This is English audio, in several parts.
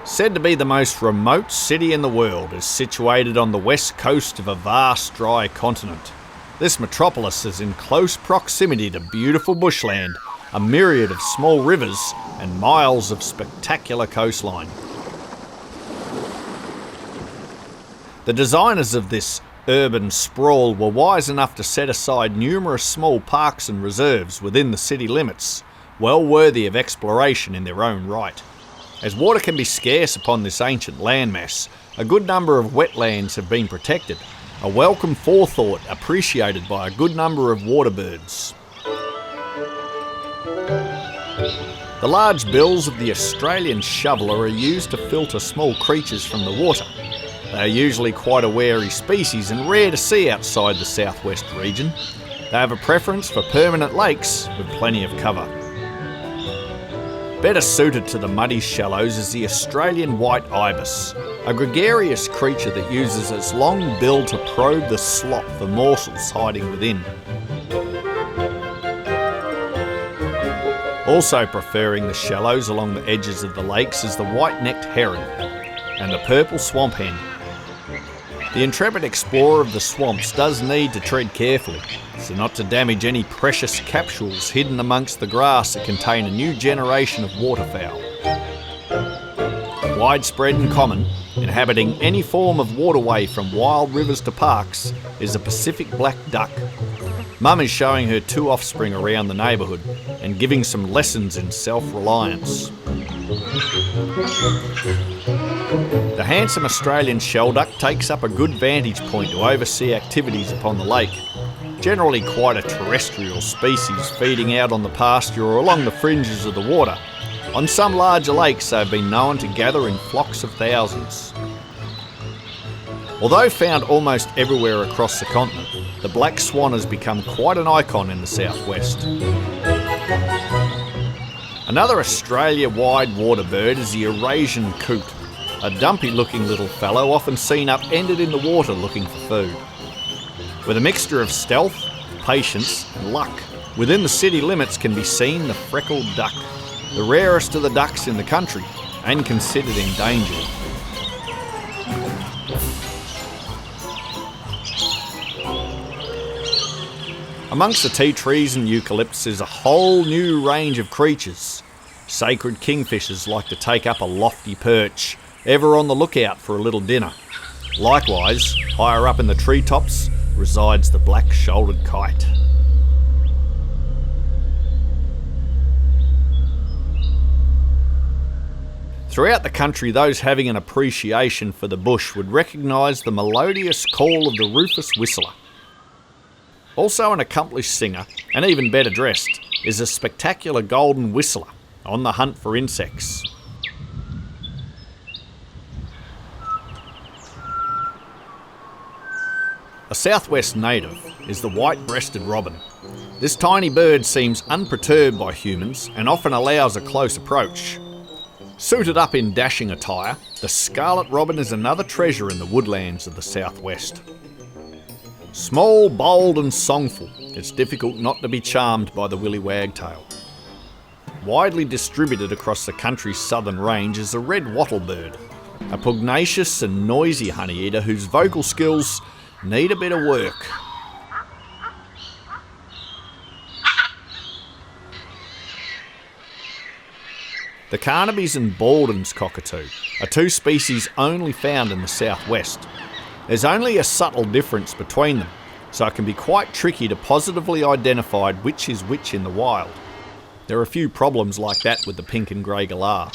Said to be the most remote city in the world, is situated on the west coast of a vast dry continent. This metropolis is in close proximity to beautiful bushland, a myriad of small rivers and miles of spectacular coastline. The designers of this urban sprawl were wise enough to set aside numerous small parks and reserves within the city limits, well worthy of exploration in their own right. As water can be scarce upon this ancient landmass, a good number of wetlands have been protected, a welcome forethought appreciated by a good number of waterbirds. The large bills of the Australian shoveler are used to filter small creatures from the water. They are usually quite a wary species and rare to see outside the southwest region. They have a preference for permanent lakes with plenty of cover. Better suited to the muddy shallows is the Australian white ibis, a gregarious creature that uses its long bill to probe the slop for morsels hiding within. Also preferring the shallows along the edges of the lakes is the white-necked heron and the purple swamp hen. The intrepid explorer of the swamps does need to tread carefully, so not to damage any precious capsules hidden amongst the grass that contain a new generation of waterfowl. Widespread and common, inhabiting any form of waterway from wild rivers to parks, is the Pacific black duck. Mum is showing her 2 offspring around the neighbourhood and giving some lessons in self-reliance. The handsome Australian shelduck takes up a good vantage point to oversee activities upon the lake. Generally quite a terrestrial species, feeding out on the pasture or along the fringes of the water. On some larger lakes they have been known to gather in flocks of thousands. Although found almost everywhere across the continent, the black swan has become quite an icon in the southwest. Another Australia-wide waterbird is the Eurasian coot, a dumpy-looking little fellow often seen upended in the water looking for food. With a mixture of stealth, patience and luck, within the city limits can be seen the freckled duck, the rarest of the ducks in the country and considered endangered. Amongst the tea trees and eucalypts is a whole new range of creatures. Sacred kingfishers like to take up a lofty perch, ever on the lookout for a little dinner. Likewise, higher up in the treetops resides the black-shouldered kite. Throughout the country, those having an appreciation for the bush would recognise the melodious call of the rufous whistler. Also an accomplished singer, and even better dressed, is a spectacular golden whistler on the hunt for insects. A southwest native is the white-breasted robin. This tiny bird seems unperturbed by humans and often allows a close approach. Suited up in dashing attire, the scarlet robin is another treasure in the woodlands of the southwest. Small, bold and songful, it's difficult not to be charmed by the willy wagtail. Widely distributed across the country's southern range is the red wattlebird, a pugnacious and noisy honeyeater whose vocal skills need a bit of work. The Carnaby's and Baldwin's cockatoo are 2 species only found in the southwest. There's only a subtle difference between them, so it can be quite tricky to positively identify which is which in the wild. There are a few problems like that with the pink and grey galah.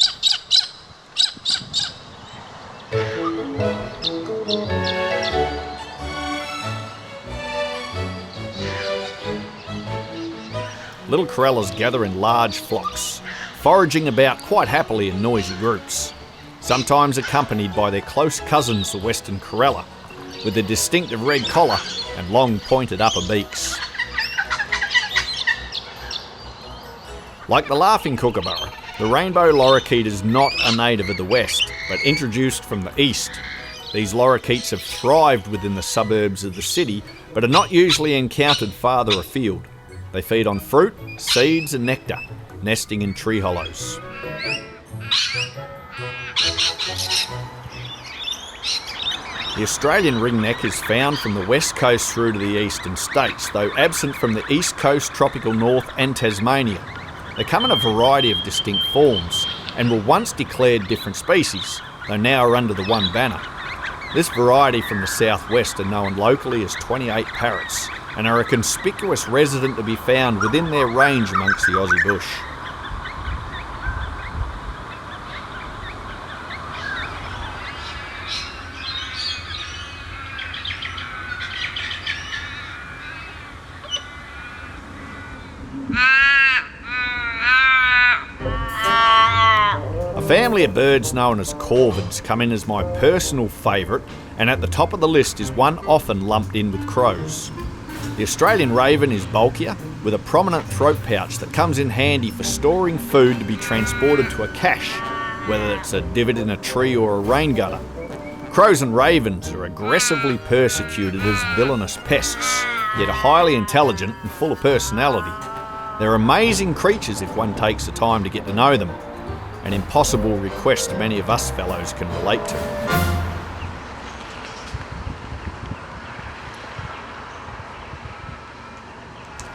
Little corellas gather in large flocks, foraging about quite happily in noisy groups, sometimes accompanied by their close cousins the western corella, with their distinctive red collar and long pointed upper beaks. Like the laughing kookaburra, The rainbow lorikeet is not a native of the west, but introduced from the east. These lorikeets have thrived within the suburbs of the city, but are not usually encountered farther afield. They feed on fruit, seeds and nectar, nesting in tree hollows. The Australian ringneck is found from the west coast through to the eastern states, though absent from the east coast, tropical north and Tasmania. They come in a variety of distinct forms and were once declared different species, though now are under the one banner. This variety from the southwest are known locally as 28 parrots and are a conspicuous resident to be found within their range amongst the Aussie bush. A family of birds known as corvids come in as my personal favourite, and at the top of the list is one often lumped in with crows. The Australian raven is bulkier, with a prominent throat pouch that comes in handy for storing food to be transported to a cache, whether it's a divot in a tree or a rain gutter. Crows and ravens are aggressively persecuted as villainous pests, yet are highly intelligent and full of personality. They're amazing creatures if one takes the time to get to know them, an impossible request many of us fellows can relate to.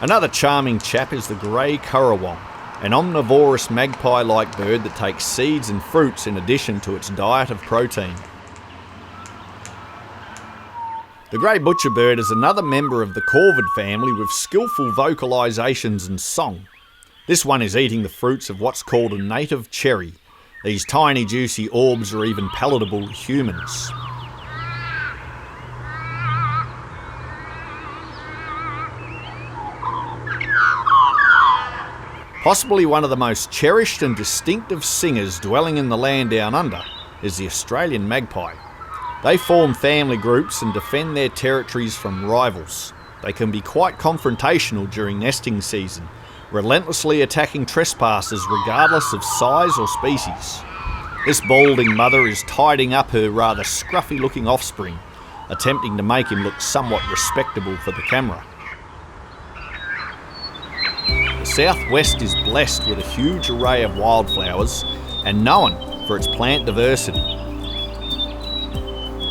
Another charming chap is the grey currawong, an omnivorous magpie-like bird that takes seeds and fruits in addition to its diet of protein. The grey butcherbird is another member of the corvid family with skillful vocalisations and song. This one is eating the fruits of what's called a native cherry. These tiny juicy orbs are even palatable to humans. Possibly one of the most cherished and distinctive singers dwelling in the land down under is the Australian magpie. They form family groups and defend their territories from rivals. They can be quite confrontational during nesting season, relentlessly attacking trespassers regardless of size or species. This balding mother is tidying up her rather scruffy-looking offspring, attempting to make him look somewhat respectable for the camera. The southwest is blessed with a huge array of wildflowers and known for its plant diversity.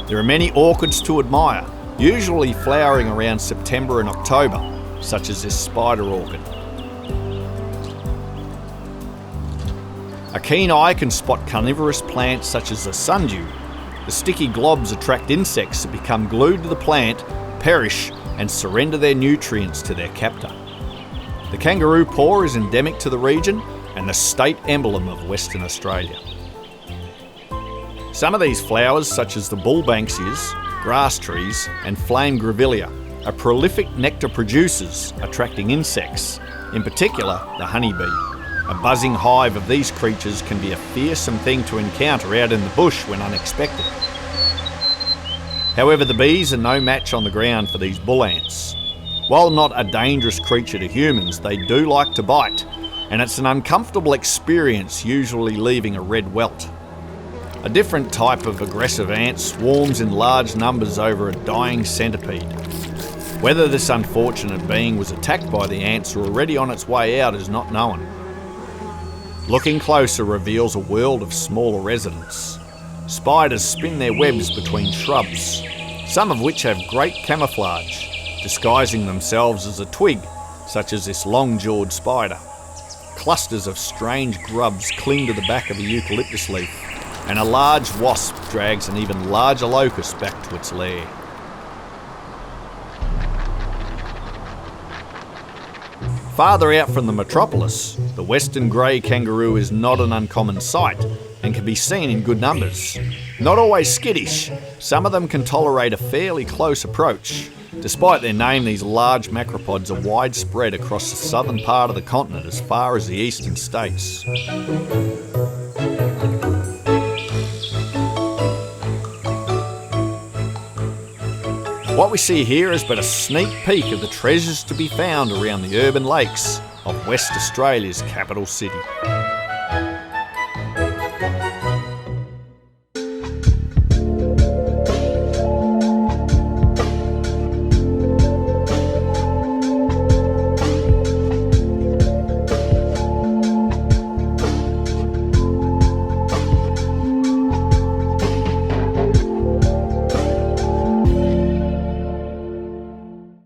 There are many orchids to admire, usually flowering around September and October, such as this spider orchid. A keen eye can spot carnivorous plants such as the sundew. The sticky globs attract insects that become glued to the plant, perish, and surrender their nutrients to their captor. The kangaroo paw is endemic to the region and the state emblem of Western Australia. Some of these flowers, such as the bullbanksias, grass trees, and flame grevillea, are prolific nectar producers, attracting insects, in particular the honeybee. A buzzing hive of these creatures can be a fearsome thing to encounter out in the bush when unexpected. However, the bees are no match on the ground for these bull ants. While not a dangerous creature to humans, they do like to bite, and it's an uncomfortable experience, usually leaving a red welt. A different type of aggressive ant swarms in large numbers over a dying centipede. Whether this unfortunate being was attacked by the ants or already on its way out is not known. Looking closer reveals a world of smaller residents. Spiders spin their webs between shrubs, some of which have great camouflage, disguising themselves as a twig, such as this long-jawed spider. Clusters of strange grubs cling to the back of a eucalyptus leaf, and a large wasp drags an even larger locust back to its lair. Farther out from the metropolis, the western grey kangaroo is not an uncommon sight and can be seen in good numbers. Not always skittish, some of them can tolerate a fairly close approach. Despite their name, these large macropods are widespread across the southern part of the continent as far as the eastern states. What we see here is but a sneak peek of the treasures to be found around the urban lakes of West Australia's capital city.